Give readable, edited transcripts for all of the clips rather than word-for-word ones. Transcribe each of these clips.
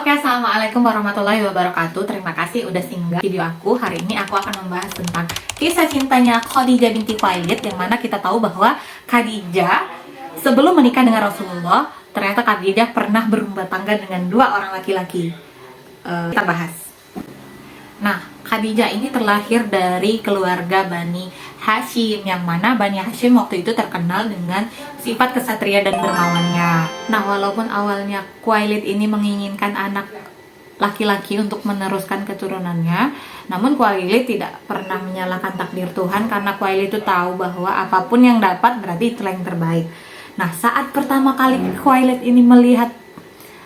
Oke, assalamualaikum warahmatullahi wabarakatuh. Terima kasih udah singgah video aku. Hari ini aku akan membahas tentang kisah cintanya Khadijah binti Khuwailid, yang mana kita tahu bahwa Khadijah sebelum menikah dengan Rasulullah, ternyata Khadijah pernah berumah tangga dengan dua orang laki-laki. Kita bahas. Nah, Khadijah ini terlahir dari keluarga Bani Hashim, yang mana Bani Hashim waktu itu terkenal dengan sifat kesatria dan dermawannya. Nah, walaupun awalnya Khuwailid ini menginginkan anak laki-laki untuk meneruskan keturunannya, namun Khuwailid tidak pernah menyalahkan takdir Tuhan, karena Khuwailid itu tahu bahwa apapun yang dapat berarti itulah yang terbaik. Nah, saat pertama kali Khuwailid ini melihat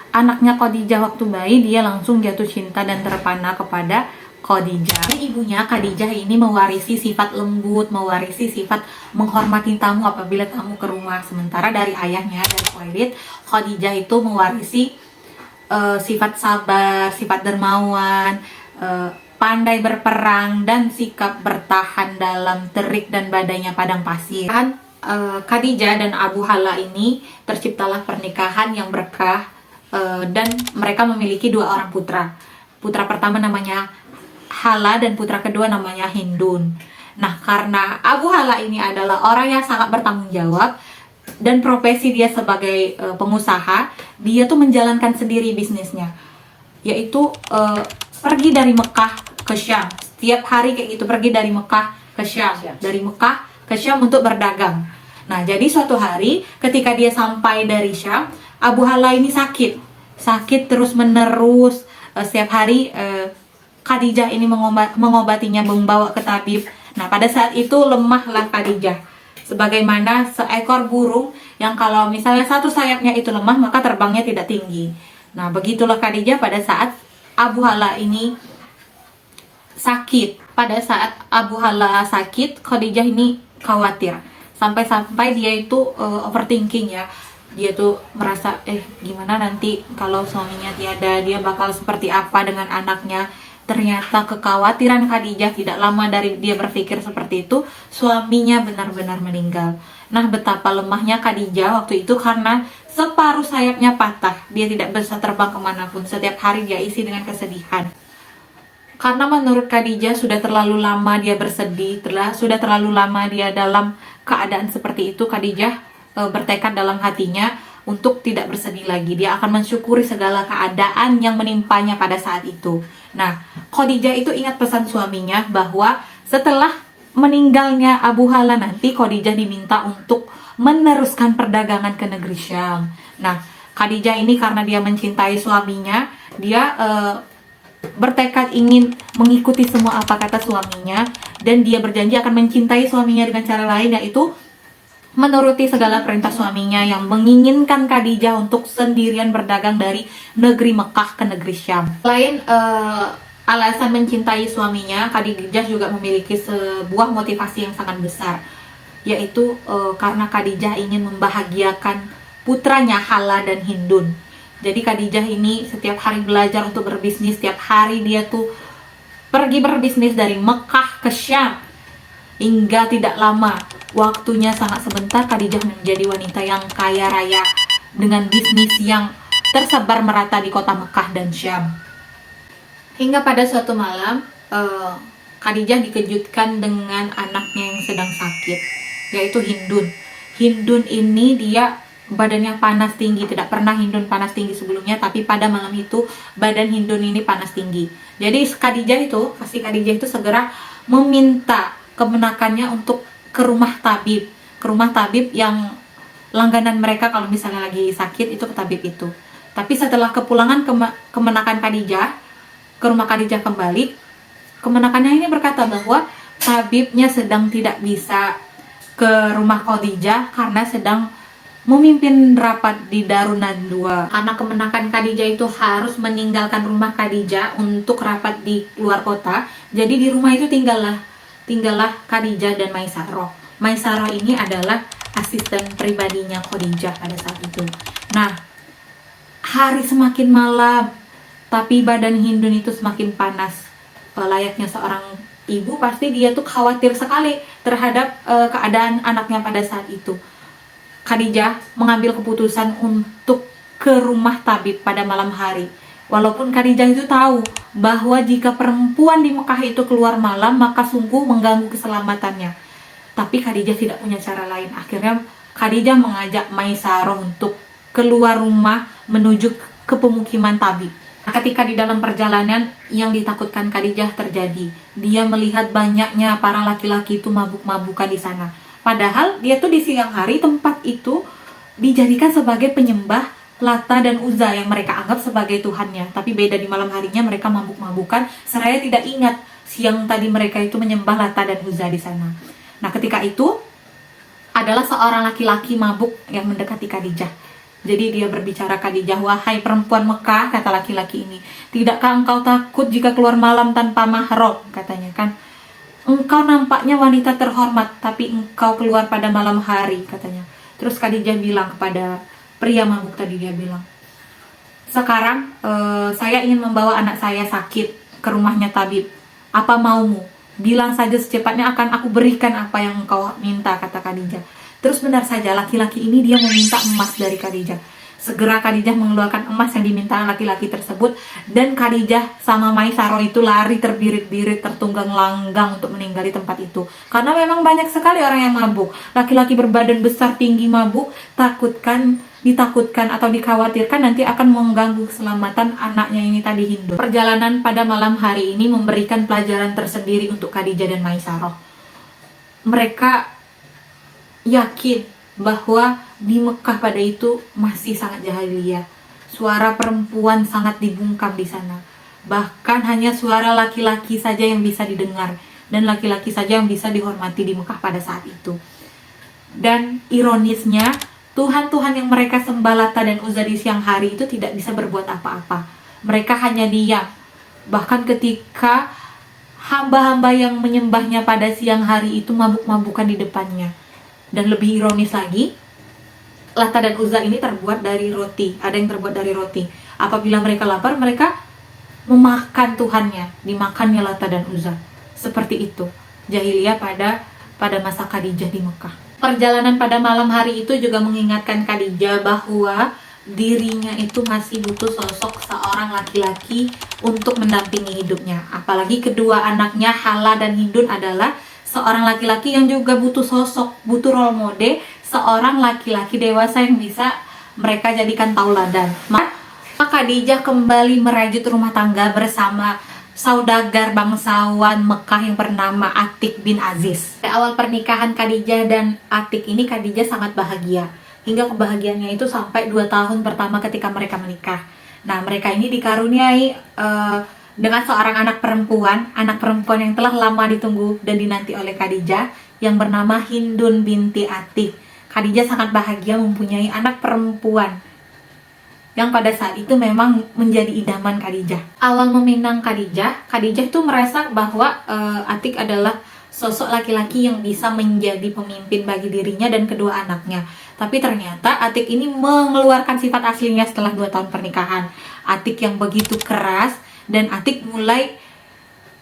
anaknya Khadijah waktu bayi, dia langsung jatuh cinta dan terpana kepada Khadijah. Ibunya Khadijah ini mewarisi sifat lembut, mewarisi sifat menghormati tamu apabila tamu ke rumah. Sementara dari ayahnya, dari Khuwailid, Khadijah itu mewarisi sifat sabar, sifat dermawan, pandai berperang, dan sikap bertahan dalam terik dan badainya padang pasir. Khadijah dan Abu Hala ini terciptalah pernikahan yang berkah, dan mereka memiliki dua orang putra. Putra pertama namanya Hala dan putra kedua namanya Hindun. Nah, karena Abu Hala ini adalah orang yang sangat bertanggung jawab dan profesi dia sebagai pengusaha, dia tuh menjalankan sendiri bisnisnya, yaitu pergi dari Mekah ke Syam. Setiap hari kayak gitu, pergi dari Mekah ke Syam, dari Mekah ke Syam untuk berdagang. Nah, jadi suatu hari ketika dia sampai dari Syam, Abu Hala ini sakit terus menerus. Setiap hari Khadijah ini mengobatinya, membawa ke tabib. Nah, pada saat itu lemahlah Khadijah, sebagaimana seekor burung yang kalau misalnya satu sayapnya itu lemah, maka terbangnya tidak tinggi. Nah, begitulah Khadijah pada saat Abu Hala ini sakit. Pada saat Abu Hala sakit, Khadijah ini khawatir. Sampai-sampai dia itu overthinking ya. Dia tuh merasa, gimana nanti kalau suaminya tiada, dia bakal seperti apa dengan anaknya. Ternyata kekhawatiran Khadijah tidak lama dari dia berpikir seperti itu, suaminya benar-benar meninggal. Nah, betapa lemahnya Khadijah waktu itu karena separuh sayapnya patah. Dia tidak bisa terbang kemanapun. Setiap hari dia isi dengan kesedihan. Karena menurut Khadijah sudah terlalu lama dia bersedih, sudah terlalu lama dia dalam keadaan seperti itu. Khadijah bertekad dalam hatinya untuk tidak bersedih lagi. Dia akan mensyukuri segala keadaan yang menimpanya pada saat itu. Nah, Khadijah itu ingat pesan suaminya bahwa setelah meninggalnya Abu Hala nanti, Khadijah diminta untuk meneruskan perdagangan ke negeri Syam. Nah, Khadijah ini karena dia mencintai suaminya, dia bertekad ingin mengikuti semua apa kata suaminya, dan dia berjanji akan mencintai suaminya dengan cara lain, yaitu menuruti segala perintah suaminya yang menginginkan Khadijah untuk sendirian berdagang dari negeri Mekah ke negeri Syam. Selain alasan mencintai suaminya, Khadijah juga memiliki sebuah motivasi yang sangat besar, yaitu karena Khadijah ingin membahagiakan putranya Hala dan Hindun. Jadi Khadijah ini setiap hari belajar untuk berbisnis. Setiap hari dia tuh pergi berbisnis dari Mekah ke Syam. Hingga tidak lama, waktunya sangat sebentar, Khadijah menjadi wanita yang kaya raya dengan bisnis yang tersebar merata di kota Mekah dan Syam. Hingga pada suatu malam, Khadijah dikejutkan dengan anaknya yang sedang sakit, yaitu Hindun. Hindun ini dia badannya panas tinggi. Tidak pernah Hindun panas tinggi sebelumnya, tapi pada malam itu badan Hindun ini panas tinggi. Jadi Khadijah itu segera meminta kemenakannya untuk ke rumah tabib yang langganan mereka kalau misalnya lagi sakit itu ke tabib itu. Tapi setelah kepulangan kemenakan Khadijah ke rumah Khadijah kembali, kemenakannya ini berkata bahwa tabibnya sedang tidak bisa ke rumah Khadijah karena sedang memimpin rapat di Darunan II. Karena kemenakan Khadijah itu harus meninggalkan rumah Khadijah untuk rapat di luar kota, jadi di rumah itu tinggallah Khadijah dan Maisarah. Maisarah ini adalah asisten pribadinya Khadijah pada saat itu. Nah, hari semakin malam, tapi badan Hindun itu semakin panas. Layaknya seorang ibu, pasti dia tuh khawatir sekali terhadap keadaan anaknya pada saat itu. Khadijah mengambil keputusan untuk ke rumah tabib pada malam hari. Walaupun Khadijah itu tahu bahwa jika perempuan di Mekah itu keluar malam, maka sungguh mengganggu keselamatannya. Tapi Khadijah tidak punya cara lain. Akhirnya Khadijah mengajak Maisarah untuk keluar rumah menuju ke pemukiman Tabib. Ketika di dalam perjalanan, yang ditakutkan Khadijah terjadi. Dia melihat banyaknya para laki-laki itu mabuk-mabukan di sana. Padahal dia tuh di siang hari tempat itu dijadikan sebagai penyembah Lata dan Uzza yang mereka anggap sebagai Tuhannya. Tapi beda, di malam harinya mereka mabuk-mabukan, seraya tidak ingat siang tadi mereka itu menyembah Lata dan Uzza di sana. Nah, ketika itu adalah seorang laki-laki mabuk yang mendekati Khadijah. Jadi dia berbicara, Khadijah, "Wahai perempuan Mekah," kata laki-laki ini, "tidakkah engkau takut jika keluar malam tanpa mahram?" katanya kan. "Engkau nampaknya wanita terhormat, tapi engkau keluar pada malam hari," katanya. Terus Khadijah bilang kepada pria mabuk tadi, dia bilang, "Sekarang saya ingin membawa anak saya sakit ke rumahnya tabib. Apa maumu? Bilang saja, secepatnya akan aku berikan apa yang engkau minta," kata Khadijah. Terus benar saja, laki-laki ini dia meminta emas dari Khadijah. Segera Khadijah mengeluarkan emas yang diminta laki-laki tersebut, dan Khadijah sama Maisarah itu lari terbirit-birit, tertunggang langgang untuk meninggali tempat itu. Karena memang banyak sekali orang yang mabuk. Laki-laki berbadan besar tinggi mabuk, ditakutkan atau dikhawatirkan nanti akan mengganggu keselamatan anaknya ini tadi, Hindu. Perjalanan pada malam hari ini memberikan pelajaran tersendiri untuk Khadijah dan Maisarah. Mereka yakin bahwa di Mekah pada itu masih sangat jahiliyah. Suara perempuan sangat dibungkam di sana. Bahkan hanya suara laki-laki saja yang bisa didengar, dan laki-laki saja yang bisa dihormati di Mekah pada saat itu. Dan ironisnya, Tuhan-Tuhan yang mereka sembah Lata dan Uzza di siang hari itu tidak bisa berbuat apa-apa. Mereka hanya diam. Bahkan ketika hamba-hamba yang menyembahnya pada siang hari itu mabuk-mabukan di depannya. Dan lebih ironis lagi, Lata dan Uzza ini terbuat dari roti. Ada yang terbuat dari roti. Apabila mereka lapar, mereka memakan Tuhannya. Dimakannya Lata dan Uzza. Seperti itu jahiliyah pada masa Khadijah di Mekah. Perjalanan pada malam hari itu juga mengingatkan Khadijah bahwa dirinya itu masih butuh sosok seorang laki-laki untuk mendampingi hidupnya. Apalagi kedua anaknya Hala dan Hindun adalah seorang laki-laki yang juga butuh sosok, butuh role model, seorang laki-laki dewasa yang bisa mereka jadikan tauladan. Maka Khadijah kembali merajut rumah tangga bersama saudagar bangsawan Mekah yang bernama Atik bin Aziz. Di awal pernikahan Khadijah dan Atik ini, Khadijah sangat bahagia. Hingga kebahagiaannya itu sampai 2 tahun pertama ketika mereka menikah. Nah, mereka ini dikaruniai dengan seorang anak perempuan yang telah lama ditunggu dan dinanti oleh Khadijah, yang bernama Hindun binti Atik. Khadijah sangat bahagia mempunyai anak perempuan yang pada saat itu memang menjadi idaman Khadijah. Awal meminang Khadijah itu merasa bahwa Atik adalah sosok laki-laki yang bisa menjadi pemimpin bagi dirinya dan kedua anaknya. Tapi ternyata Atik ini mengeluarkan sifat aslinya setelah 2 tahun pernikahan. Atik yang begitu keras, dan Atik mulai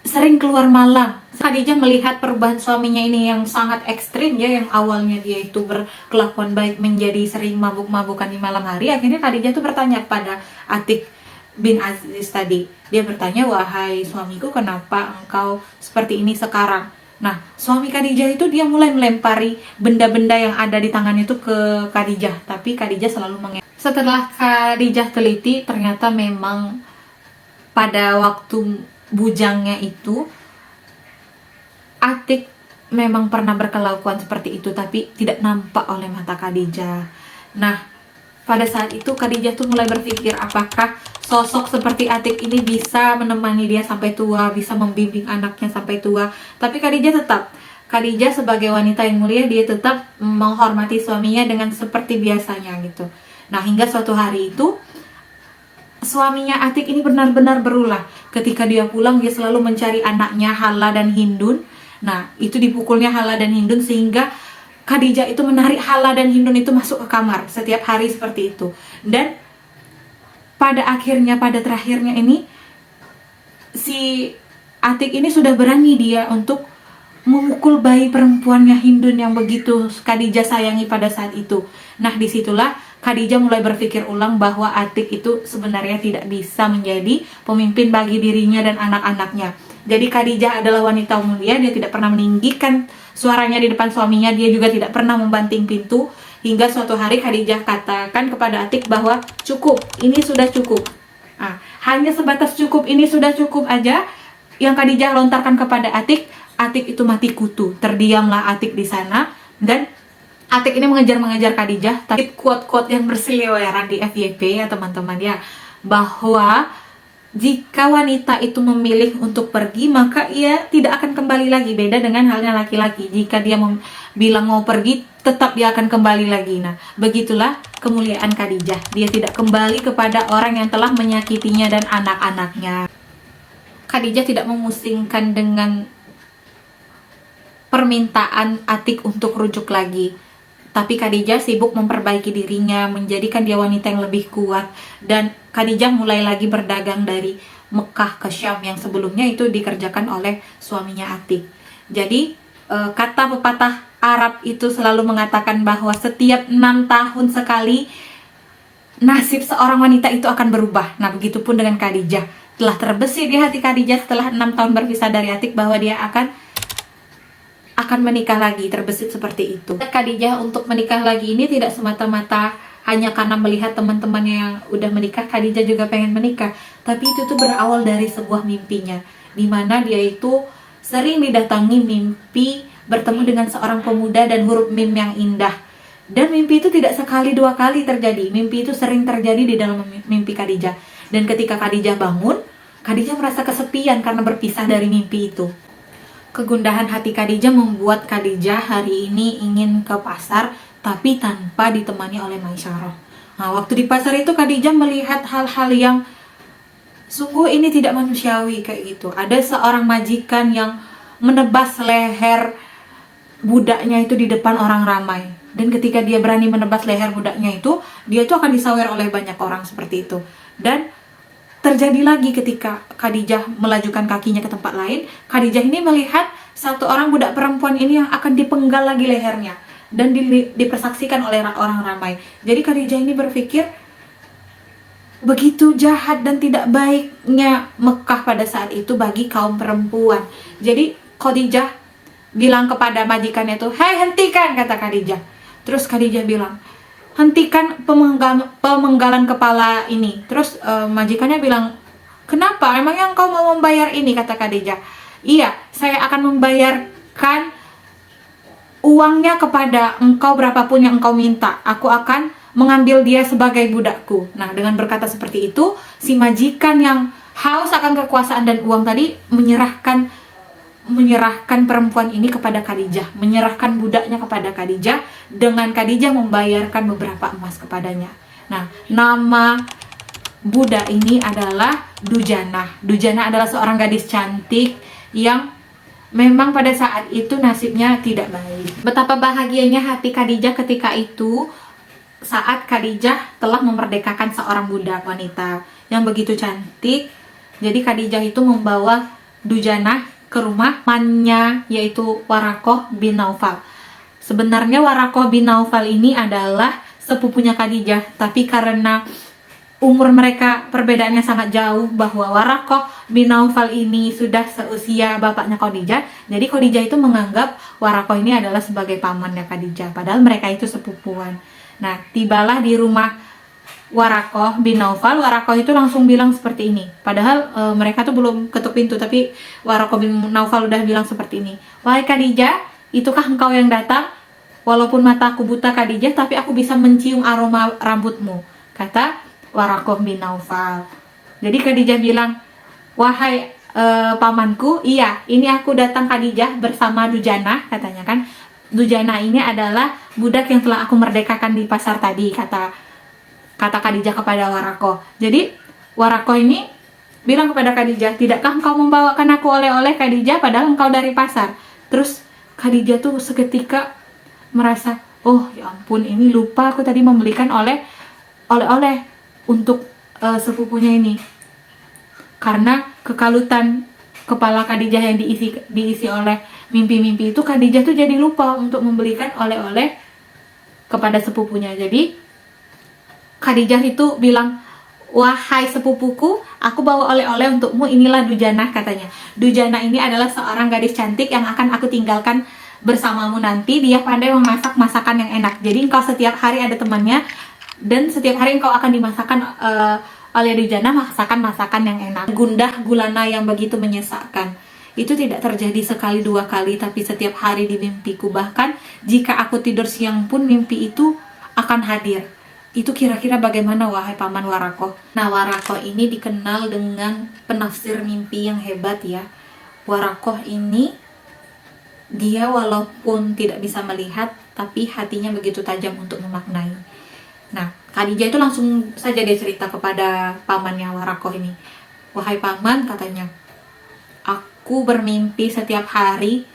sering keluar malam. Khadijah melihat perubahan suaminya ini yang sangat ekstrim ya, yang awalnya dia itu berkelakuan baik menjadi sering mabuk-mabukan di malam hari. Akhirnya Khadijah tuh bertanya kepada Atik bin Aziz tadi. Dia bertanya, "Wahai suamiku, kenapa engkau seperti ini sekarang?" Nah, suami Khadijah itu dia mulai melempari benda-benda yang ada di tangannya itu ke Khadijah, tapi Khadijah selalu mengelak. Setelah Khadijah teliti, ternyata memang pada waktu bujangnya itu Atik memang pernah berkelakuan seperti itu, tapi tidak nampak oleh mata Khadijah. Nah, pada saat itu Khadijah tuh mulai berpikir, apakah sosok seperti Atik ini bisa menemani dia sampai tua, bisa membimbing anaknya sampai tua. Tapi Khadijah sebagai wanita yang mulia, dia tetap menghormati suaminya dengan seperti biasanya gitu. Nah, hingga suatu hari itu suaminya Atik ini benar-benar berulah. Ketika dia pulang, dia selalu mencari anaknya Hala dan Hindun. Nah, itu dipukulnya Hala dan Hindun, sehingga Khadijah itu menarik Hala dan Hindun itu masuk ke kamar setiap hari seperti itu. Dan pada terakhirnya ini, si Atik ini sudah berani dia untuk memukul bayi perempuannya Hindun yang begitu Khadijah sayangi pada saat itu. Nah, disitulah Khadijah mulai berpikir ulang bahwa Atik itu sebenarnya tidak bisa menjadi pemimpin bagi dirinya dan anak-anaknya. Jadi Khadijah adalah wanita mulia, dia tidak pernah meninggikan suaranya di depan suaminya, dia juga tidak pernah membanting pintu. Hingga suatu hari Khadijah katakan kepada Atik bahwa cukup, ini sudah cukup. Nah, hanya sebatas cukup, ini sudah cukup aja yang Khadijah lontarkan kepada Atik. Atik itu mati kutu. Terdiamlah Atik di sana, dan Atik ini mengejar-mengejar Khadijah. Tapi quote-quote yang berseliweran di FYP ya teman-teman ya, bahwa jika wanita itu memilih untuk pergi, maka ia tidak akan kembali lagi. Beda dengan halnya laki-laki, jika dia bilang mau pergi, tetap dia akan kembali lagi. Nah, begitulah kemuliaan Khadijah. Dia tidak kembali kepada orang yang telah menyakitinya dan anak-anaknya. Khadijah tidak memusingkan dengan permintaan Atik untuk rujuk lagi. Tapi Khadijah sibuk memperbaiki dirinya, menjadikan dia wanita yang lebih kuat. Dan Khadijah mulai lagi berdagang dari Mekah ke Syam yang sebelumnya itu dikerjakan oleh suaminya Atik. Jadi kata pepatah Arab itu selalu mengatakan bahwa setiap 6 tahun sekali nasib seorang wanita itu akan berubah. Nah, begitupun dengan Khadijah. Telah terbesit di hati Khadijah setelah 6 tahun berpisah dari Atik bahwa dia akan menikah lagi, terbesit seperti itu. Khadijah untuk menikah lagi ini tidak semata-mata hanya karena melihat teman-temannya yang udah menikah, Khadijah juga pengen menikah. Tapi itu tuh berawal dari sebuah mimpinya, dimana dia itu sering didatangi mimpi bertemu dengan seorang pemuda dan huruf mim yang indah. Dan mimpi itu tidak sekali dua kali terjadi, mimpi itu sering terjadi di dalam mimpi Khadijah. Dan ketika Khadijah bangun, Khadijah merasa kesepian karena berpisah dari mimpi itu. Kegundahan hati Khadijah membuat Khadijah hari ini ingin ke pasar, tapi tanpa ditemani oleh Maisyarah. Nah, waktu di pasar itu Khadijah melihat hal-hal yang sungguh ini tidak manusiawi kayak gitu. Ada seorang majikan yang menebas leher budaknya itu di depan orang ramai. Dan ketika dia berani menebas leher budaknya itu, dia itu akan disawer oleh banyak orang seperti itu. Dan terjadi lagi ketika Khadijah melajukan kakinya ke tempat lain, Khadijah ini melihat satu orang budak perempuan ini yang akan dipenggal lagi lehernya dan dipersaksikan oleh orang ramai. Jadi Khadijah ini berpikir begitu jahat dan tidak baiknya Mekah pada saat itu bagi kaum perempuan. Jadi Khadijah bilang kepada majikannya itu, "Hei, hentikan," kata Khadijah. Terus Khadijah bilang, "Hentikan pemenggalan kepala ini." Terus majikannya bilang, "Kenapa? Emangnya engkau mau membayar ini?" kata Khadijah. "Iya, saya akan membayarkan uangnya kepada engkau berapapun yang engkau minta. Aku akan mengambil dia sebagai budakku." Nah, dengan berkata seperti itu, si majikan yang haus akan kekuasaan dan uang tadi menyerahkan perempuan ini kepada Khadijah, menyerahkan budaknya kepada Khadijah, dengan Khadijah membayarkan beberapa emas kepadanya. Nah, nama budak ini adalah Dujanah. Dujanah adalah seorang gadis cantik yang memang pada saat itu nasibnya tidak baik. Betapa bahagianya hati Khadijah ketika itu, saat Khadijah telah memerdekakan seorang budak wanita yang begitu cantik. Jadi Khadijah itu membawa Dujanah ke rumah temannya, yaitu Warakoh bin Naufal. Sebenarnya Warakoh bin Naufal ini adalah sepupunya Khadijah, tapi karena umur mereka perbedaannya sangat jauh, bahwa Warakoh bin Naufal ini sudah seusia bapaknya Khadijah, jadi Khadijah itu menganggap Warakoh ini adalah sebagai pamannya Khadijah, padahal mereka itu sepupuan. Nah, tibalah di rumah Warakoh bin Naufal. Warakoh itu langsung bilang seperti ini, padahal mereka tuh belum ketuk pintu, tapi Warakoh bin Naufal udah bilang seperti ini, "Wahai Khadijah, itukah engkau yang datang? Walaupun mataku buta Khadijah, tapi aku bisa mencium aroma rambutmu," kata Warakoh bin Naufal. Jadi Khadijah bilang, "Wahai pamanku, iya, ini aku datang Khadijah bersama Dujanah," katanya kan. Dujanah ini adalah budak yang telah aku merdekakan di pasar tadi, kata Khadijah kepada Warakoh. Jadi Warakoh ini bilang kepada Khadijah, "Tidakkah engkau membawakan aku oleh-oleh Khadijah, padahal engkau dari pasar?" Terus Khadijah tuh seketika merasa, "Oh ya ampun, ini lupa aku tadi membelikan oleh-oleh untuk sepupunya ini." Karena kekalutan kepala Khadijah yang diisi oleh mimpi-mimpi itu, Khadijah tuh jadi lupa untuk membelikan oleh-oleh kepada sepupunya. Jadi Khadijah itu bilang, "Wahai sepupuku, aku bawa oleh-oleh untukmu, inilah Dujana," katanya. Dujana ini adalah seorang gadis cantik yang akan aku tinggalkan bersamamu nanti. Dia pandai memasak masakan yang enak. Jadi engkau setiap hari ada temannya, dan setiap hari engkau akan dimasakan oleh Dujana masakan-masakan yang enak. Gundah gulana yang begitu menyesakkan. Itu tidak terjadi sekali dua kali, tapi setiap hari di mimpiku. Bahkan jika aku tidur siang pun mimpi itu akan hadir. Itu kira-kira bagaimana wahai Paman Warakoh? Nah, Warakoh ini dikenal dengan penafsir mimpi yang hebat ya. Warakoh ini dia walaupun tidak bisa melihat, tapi hatinya begitu tajam untuk memaknai. Nah, Khadijah itu langsung saja dia cerita kepada pamannya Warakoh ini. "Wahai Paman," katanya, "aku bermimpi setiap hari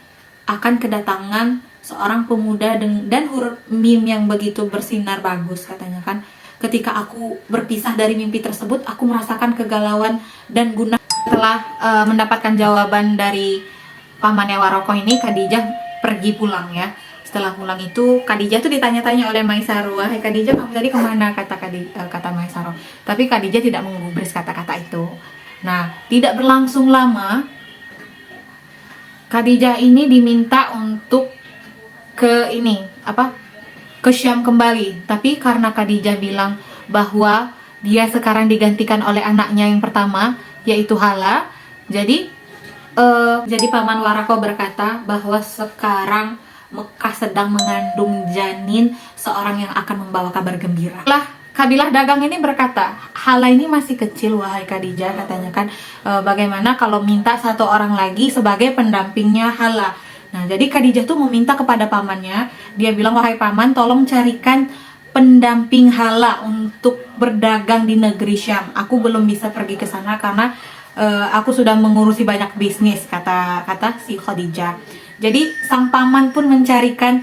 akan kedatangan seorang pemuda dan huruf mim yang begitu bersinar bagus," katanya kan. "Ketika aku berpisah dari mimpi tersebut, aku merasakan kegalauan dan gundah." Setelah mendapatkan jawaban dari pamannya Warakoh ini, Khadijah pergi pulang ya. Setelah pulang itu, Khadijah tuh ditanya-tanya oleh Maisaro, "Wahai Khadijah, kamu tadi kemana?" kata Maisaro. Tapi Khadijah tidak menggubris kata-kata itu. Nah, tidak berlangsung lama, Khadijah ini diminta untuk ke Syam kembali. Tapi karena Khadijah bilang bahwa dia sekarang digantikan oleh anaknya yang pertama, yaitu Hala. Jadi Paman Warakoh berkata bahwa sekarang Mekah sedang mengandung janin seorang yang akan membawa kabar gembira. Lah, kabilah dagang ini berkata, "Hala ini masih kecil wahai Khadijah," katanya kan. "Bagaimana kalau minta satu orang lagi sebagai pendampingnya Hala?" Nah, jadi Khadijah tuh meminta kepada pamannya. Dia bilang, "Wahai Paman, tolong carikan pendamping Hala untuk berdagang di negeri Syam. Aku belum bisa pergi ke sana karena aku sudah mengurusi banyak bisnis," kata si Khadijah. Jadi sang paman pun mencarikan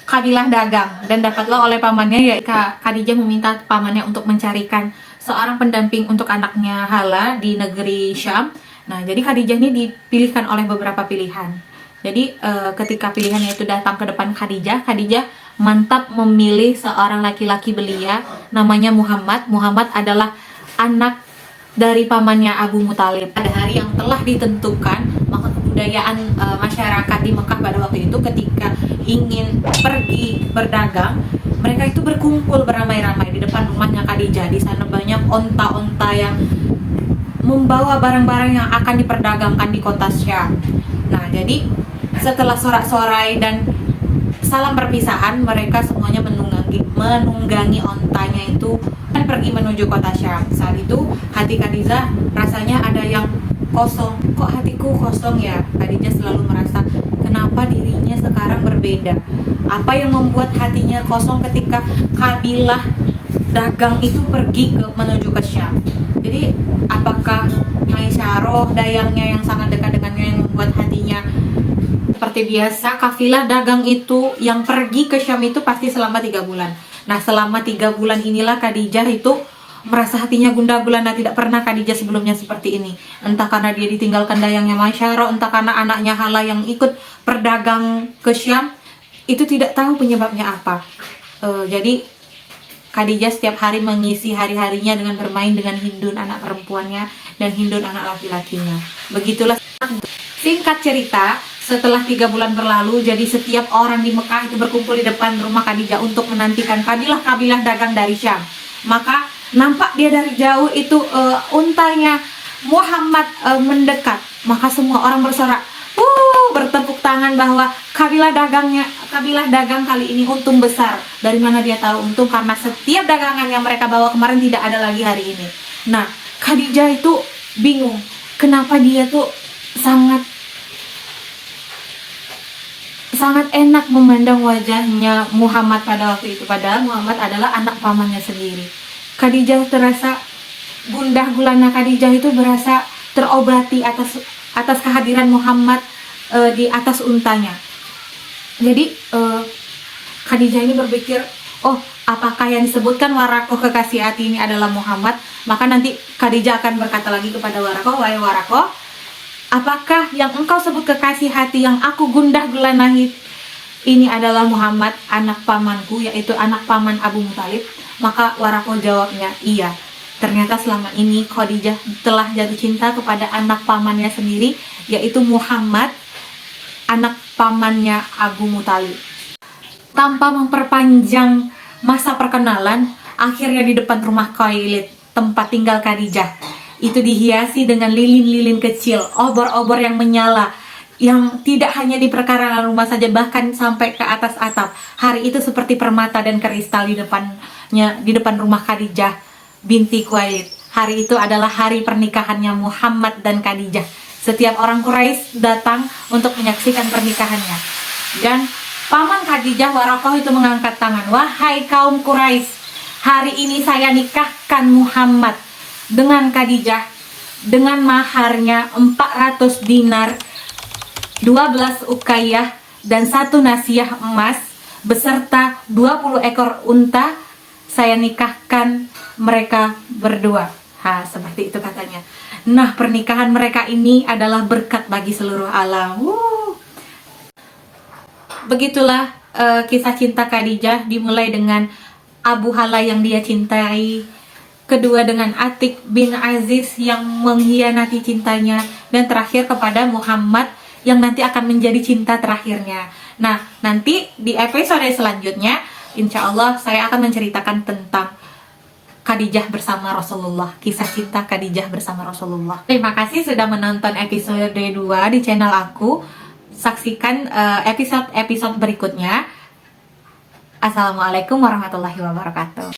kabilah dagang, dan dapatlah oleh pamannya, ya Khadijah meminta pamannya untuk mencarikan seorang pendamping untuk anaknya Hala di negeri Syam. Nah, jadi Khadijah ini dipilihkan oleh beberapa pilihan. Jadi ketika pilihannya itu datang ke depan Khadijah mantap memilih seorang laki-laki belia namanya Muhammad. Muhammad adalah anak dari pamannya Abu Muthalib. Pada hari yang telah ditentukan, maka kebudayaan masyarakat di Mekah pada waktu itu ketika ingin pergi berdagang, mereka itu berkumpul beramai-ramai di depan rumahnya Khadijah. Di sana banyak onta-onta yang membawa barang-barang yang akan diperdagangkan di kota Syam. Nah, jadi setelah sorak-sorai dan salam perpisahan, mereka semuanya menunggangi ontanya itu dan pergi menuju kota Syam. Saat itu hati Khadijah rasanya ada yang kosong. "Kok hatiku kosong ya?" Khadijah selalu merasa, kenapa dirinya sekarang berbeda? Apa yang membuat hatinya kosong ketika kabilah dagang itu pergi menuju ke Syam? Jadi apakah Maisaro, dayangnya yang sangat dekat dengannya, yang membuat hatinya seperti biasa? Kafilah dagang itu yang pergi ke Syam itu pasti selama 3 bulan. Nah, selama 3 bulan inilah Khadijah itu merasa hatinya gundah gulana. Tidak pernah Khadijah sebelumnya seperti ini. Entah karena dia ditinggalkan dayangnya Maisaro, entah karena anaknya Hala yang ikut berdagang ke Syam. Itu tidak tahu penyebabnya apa. Jadi Khadijah setiap hari mengisi hari-harinya dengan bermain dengan Hindun anak perempuannya dan Hindun anak laki-lakinya. Begitulah singkat cerita. Setelah 3 bulan berlalu, jadi setiap orang di Mekah itu berkumpul di depan rumah Khadijah untuk menantikan kabilah-kabilah dagang dari Syam. Maka nampak dia dari jauh itu untanya Muhammad mendekat. Maka semua orang bersorak, bertepuk tangan bahwa kabilah dagang kali ini untung besar. Dari mana dia tahu untung? Karena setiap dagangan yang mereka bawa kemarin tidak ada lagi hari ini. Nah, Khadijah itu bingung. Kenapa dia tuh sangat enak memandang wajahnya Muhammad pada waktu itu. Padahal Muhammad adalah anak pamannya sendiri. Khadijah terasa gundah gulana. Khadijah itu berasa terobati atas kehadiran Muhammad di atas untanya. Jadi Khadijah ini berpikir, oh, apakah yang disebutkan Warakoh kekasih hati ini adalah Muhammad? Maka nanti Khadijah akan berkata lagi kepada Warakoh, "Wahai Warakoh, apakah yang engkau sebut kekasih hati yang aku gundah gulana ini adalah Muhammad, anak pamanku, yaitu anak paman Abu Muthalib? Maka Waraqah jawabnya, iya. Ternyata selama ini Khadijah telah jatuh cinta kepada anak pamannya sendiri, yaitu Muhammad, anak pamannya Abu Muthalib. Tanpa memperpanjang masa perkenalan, akhirnya di depan rumah Khuwailid, tempat tinggal Khadijah, itu dihiasi dengan lilin-lilin kecil, obor-obor yang menyala, yang tidak hanya di perkarangan rumah saja, bahkan sampai ke atas atap. Hari itu seperti permata dan kristal di depan rumah Khadijah binti Khuwailid. Hari itu adalah hari pernikahannya Muhammad dan Khadijah. Setiap orang Quraisy datang untuk menyaksikan pernikahannya. Dan paman Khadijah, Waraqah, itu mengangkat tangan. Wahai kaum Quraisy, hari ini saya nikahkan Muhammad dengan Khadijah dengan maharnya 400 dinar, 12 ukayah, dan 1 nasiyah emas, beserta 20 ekor unta. Saya nikahkan mereka berdua. Seperti itu katanya. Nah, pernikahan mereka ini adalah berkat bagi seluruh alam. Begitulah kisah cinta Khadijah, dimulai dengan Abu Hala yang dia cintai, kedua dengan Atik bin Aziz yang mengkhianati cintanya, dan terakhir kepada Muhammad yang nanti akan menjadi cinta terakhirnya. Nah, nanti di episode selanjutnya, insya Allah saya akan menceritakan tentang Khadijah bersama Rasulullah, kisah cinta Khadijah bersama Rasulullah. Terima kasih sudah menonton episode 2 di channel aku. Saksikan episode-episode berikutnya. Assalamualaikum warahmatullahi wabarakatuh.